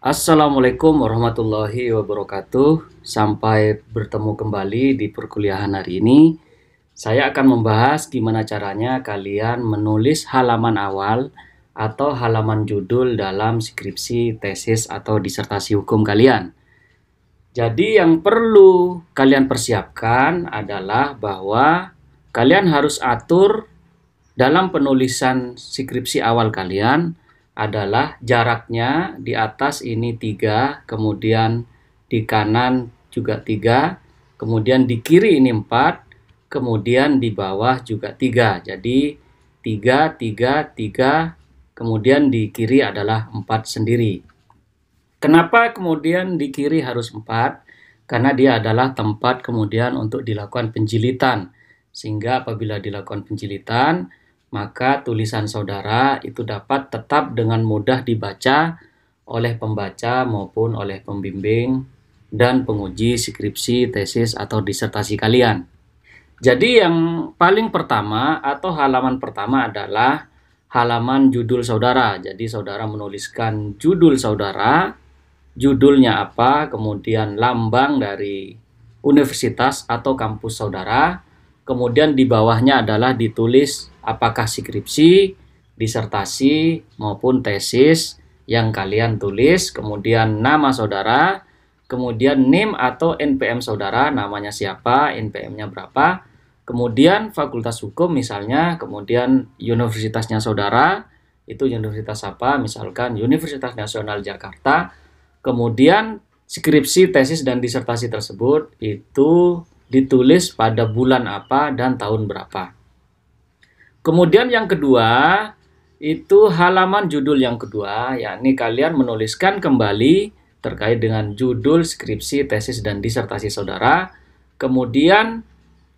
Assalamualaikum warahmatullahi wabarakatuh. Sampai bertemu kembali di perkuliahan hari ini. Saya akan membahas gimana caranya kalian menulis halaman awal atau halaman judul dalam skripsi, tesis, atau disertasi hukum kalian. Jadi yang perlu kalian persiapkan adalah bahwa kalian harus atur dalam penulisan skripsi awal kalian adalah jaraknya di atas ini 3, kemudian di kanan juga 3, kemudian di kiri ini 4, kemudian di bawah juga 3. Jadi 3, 3, 3, kemudian di kiri adalah 4 sendiri. Kenapa kemudian di kiri harus 4? Karena dia adalah tempat kemudian untuk dilakukan penjilitan. Sehingga apabila dilakukan penjilitan, maka tulisan saudara itu dapat tetap dengan mudah dibaca oleh pembaca maupun oleh pembimbing dan penguji skripsi, tesis, atau disertasi kalian. Jadi yang paling pertama atau halaman pertama adalah halaman judul saudara. Jadi saudara menuliskan judul saudara, judulnya apa, kemudian lambang dari universitas atau kampus saudara. Kemudian di bawahnya adalah ditulis apakah skripsi, disertasi, maupun tesis yang kalian tulis. Kemudian nama saudara, kemudian NIM atau NPM saudara, namanya siapa, NPM-nya berapa. Kemudian fakultas hukum misalnya, kemudian universitasnya saudara, itu universitas apa, misalkan Universitas Nasional Jakarta. Kemudian skripsi, tesis, dan disertasi tersebut itu ditulis pada bulan apa dan tahun berapa. Kemudian yang kedua, itu halaman judul yang kedua, yakni kalian menuliskan kembali terkait dengan judul skripsi, tesis, dan disertasi saudara. Kemudian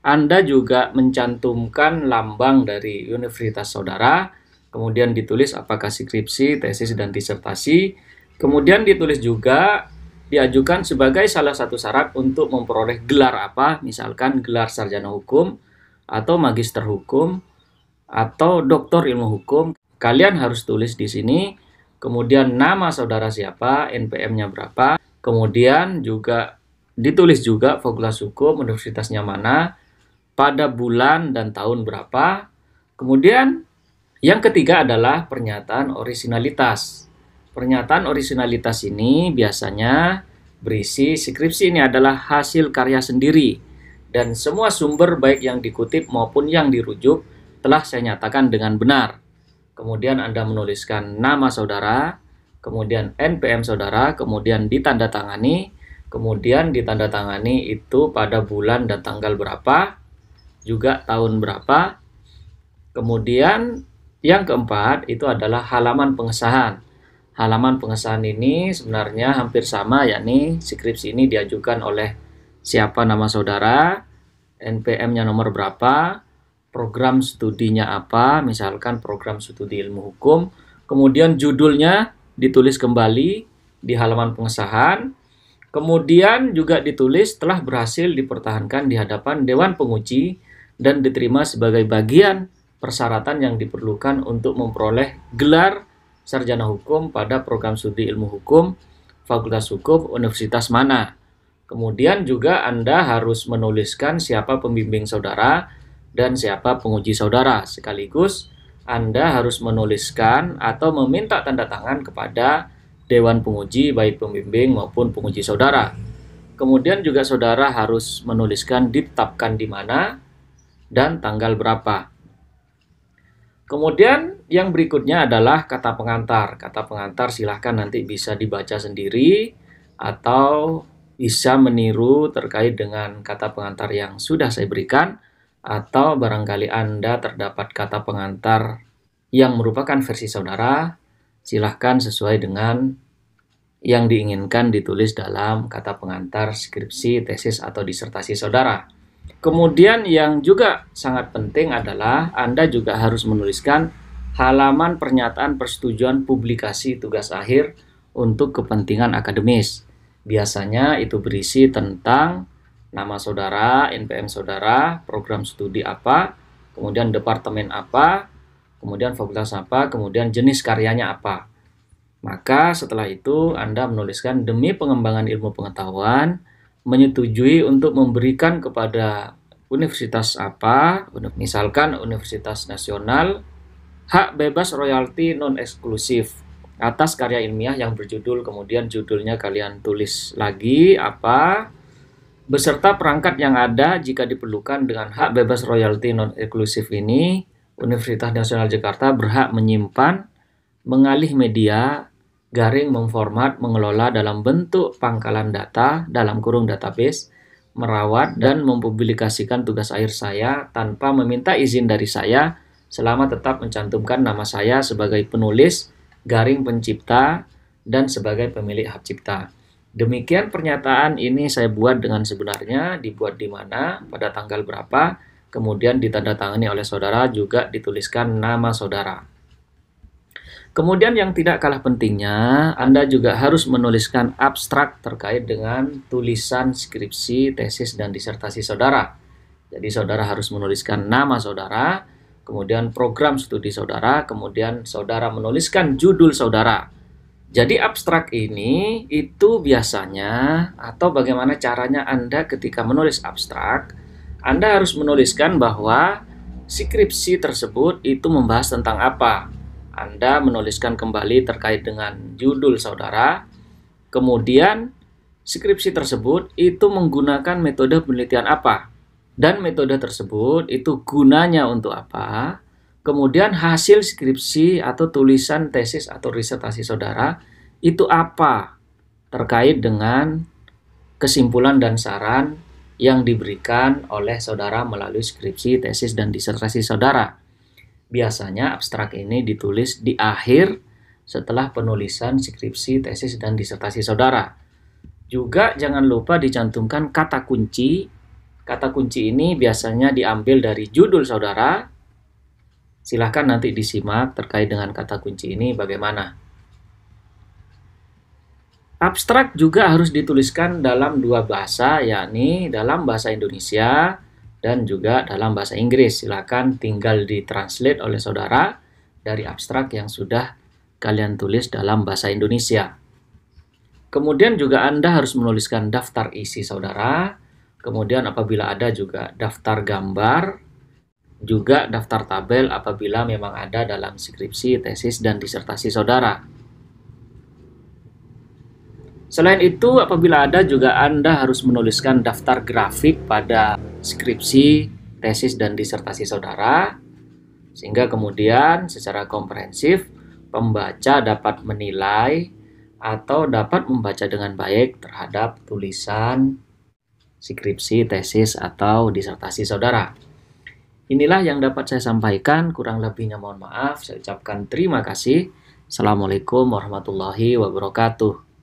Anda juga mencantumkan lambang dari universitas saudara. Kemudian ditulis apakah skripsi, tesis, dan disertasi. Kemudian ditulis juga diajukan sebagai salah satu syarat untuk memperoleh gelar apa, misalkan gelar sarjana hukum, atau magister hukum, atau doktor ilmu hukum. Kalian harus tulis di sini, kemudian nama saudara siapa, NPM-nya berapa, kemudian juga ditulis juga fakultas hukum, universitasnya mana, pada bulan dan tahun berapa. Kemudian yang ketiga adalah pernyataan orisinalitas. Pernyataan orisinalitas ini biasanya berisi skripsi ini adalah hasil karya sendiri dan semua sumber baik yang dikutip maupun yang dirujuk telah saya nyatakan dengan benar. Kemudian Anda menuliskan nama saudara, kemudian NPM saudara, kemudian ditandatangani, kemudian ditandatangani itu pada bulan dan tanggal berapa, juga tahun berapa. Kemudian yang keempat itu adalah halaman pengesahan. Halaman pengesahan ini sebenarnya hampir sama, yakni skripsi ini diajukan oleh siapa nama saudara, NPM-nya nomor berapa, program studinya apa, misalkan program studi ilmu hukum, kemudian judulnya ditulis kembali di halaman pengesahan, kemudian juga ditulis telah berhasil dipertahankan di hadapan Dewan Penguji dan diterima sebagai bagian persyaratan yang diperlukan untuk memperoleh gelar sarjana hukum pada program studi ilmu hukum, fakultas hukum, universitas mana. Kemudian juga Anda harus menuliskan siapa pembimbing saudara dan siapa penguji saudara. Sekaligus Anda harus menuliskan atau meminta tanda tangan kepada Dewan Penguji baik pembimbing maupun penguji saudara. Kemudian juga saudara harus menuliskan ditetapkan di mana dan tanggal berapa. Kemudian yang berikutnya adalah kata pengantar. Kata pengantar silahkan nanti bisa dibaca sendiri atau bisa meniru terkait dengan kata pengantar yang sudah saya berikan, atau barangkali Anda terdapat kata pengantar yang merupakan versi saudara, silahkan sesuai dengan yang diinginkan ditulis dalam kata pengantar skripsi, tesis, atau disertasi saudara. Kemudian yang juga sangat penting adalah Anda juga harus menuliskan halaman pernyataan persetujuan publikasi tugas akhir untuk kepentingan akademis. Biasanya itu berisi tentang nama saudara, NPM saudara, program studi apa, kemudian departemen apa, kemudian fakultas apa, kemudian jenis karyanya apa. Maka setelah itu Anda menuliskan demi pengembangan ilmu pengetahuan, menyetujui untuk memberikan kepada universitas apa, misalkan Universitas Nasional, hak bebas royalti non-eksklusif atas karya ilmiah yang berjudul, kemudian judulnya kalian tulis lagi apa, beserta perangkat yang ada jika diperlukan. Dengan hak bebas royalti non-eksklusif ini, Universitas Nasional Jakarta berhak menyimpan, mengalih media, garing memformat, mengelola dalam bentuk pangkalan data, dalam kurung database, merawat dan mempublikasikan tugas akhir saya tanpa meminta izin dari saya, selama tetap mencantumkan nama saya sebagai penulis, garing pencipta, dan sebagai pemilik hak cipta. Demikian pernyataan ini saya buat dengan sebenarnya, dibuat di mana, pada tanggal berapa, kemudian ditandatangani oleh saudara, juga dituliskan nama saudara. Kemudian yang tidak kalah pentingnya, Anda juga harus menuliskan abstrak terkait dengan tulisan skripsi, tesis, dan disertasi saudara. Jadi saudara harus menuliskan nama saudara, kemudian program studi saudara, kemudian saudara menuliskan judul saudara. Jadi abstrak ini itu biasanya, atau bagaimana caranya Anda ketika menulis abstrak, Anda harus menuliskan bahwa skripsi tersebut itu membahas tentang apa. Anda menuliskan kembali terkait dengan judul saudara, kemudian skripsi tersebut itu menggunakan metode penelitian apa, dan metode tersebut itu gunanya untuk apa, kemudian hasil skripsi atau tulisan tesis atau disertasi saudara itu apa, terkait dengan kesimpulan dan saran yang diberikan oleh saudara melalui skripsi, tesis, dan disertasi saudara. Biasanya abstrak ini ditulis di akhir setelah penulisan skripsi, tesis, dan disertasi saudara. Juga jangan lupa dicantumkan kata kunci. Kata kunci ini biasanya diambil dari judul saudara. Silahkan nanti disimak terkait dengan kata kunci ini bagaimana. Abstrak juga harus dituliskan dalam dua bahasa, yakni dalam bahasa Indonesia dan juga dalam bahasa Inggris. Silakan tinggal ditranslate oleh saudara dari abstrak yang sudah kalian tulis dalam bahasa Indonesia. Kemudian juga Anda harus menuliskan daftar isi saudara, kemudian apabila ada juga daftar gambar, juga daftar tabel apabila memang ada dalam skripsi, tesis, dan disertasi saudara. Selain itu, apabila ada juga Anda harus menuliskan daftar grafik pada skripsi, tesis, dan disertasi saudara, sehingga kemudian secara komprehensif pembaca dapat menilai atau dapat membaca dengan baik terhadap tulisan skripsi, tesis, atau disertasi saudara. Inilah yang dapat saya sampaikan, kurang lebihnya mohon maaf. Saya ucapkan terima kasih. Assalamualaikum warahmatullahi wabarakatuh.